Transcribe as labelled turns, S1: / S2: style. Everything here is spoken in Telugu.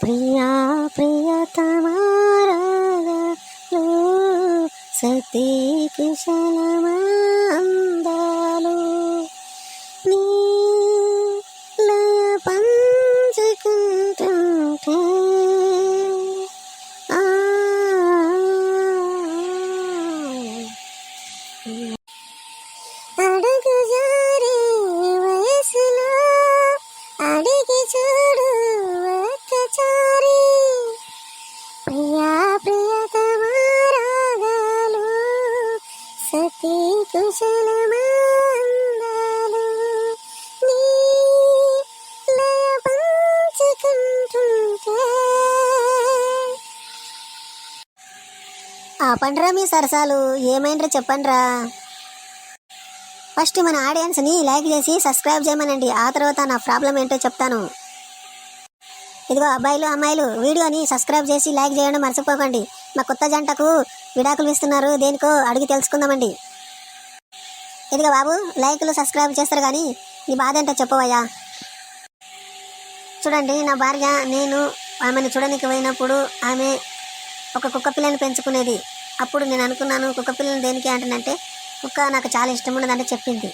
S1: ప్రియా ప్రియతమా రాగాలు సతీ కుశలమా అందాలు నీ లయ పంచుకుంటుంటే అడుగు జారి వయసులో అడిగి చూడు ఒక్కసారి ప్రియా ప్రియతమా రాగాలు సతీ కుశలమా అందాలు నీ లయ పంచుకుంటుంటే. ఆపండ్రా మీ సరసాలు, ఏమైండ్రా చెప్పండ్రా. ఫస్ట్ మన ఆడియన్స్ని లైక్ చేసి సబ్స్క్రైబ్ చేయమనండి, ఆ తర్వాత నా ప్రాబ్లం ఏంటో చెప్తాను. ఇదిగో అబ్బాయిలు అమ్మాయిలు, వీడియోని సబ్స్క్రైబ్ చేసి లైక్ చేయడం మర్చిపోకండి. మా కొత్త జంటకు విడాకులు ఇస్తున్నారు, దేనికో అడిగి తెలుసుకుందామండి. ఇదిగో బాబు, లైక్లు సబ్స్క్రైబ్ చేస్తారు కానీ నీ బాధ ఏంటో చెప్పవయ్యా. చూడండి, నా భార్య నేను ఆమెను చూడడానికి పోయినప్పుడు ఆమె ఒక కుక్క పిల్లని పెంచుకునేది. అప్పుడు నేను అనుకున్నాను, కుక్క పిల్లని దేనికి అంటానంటే కుక్క నాకు చాలా ఇష్టం ఉన్నదంటే చెప్పింది.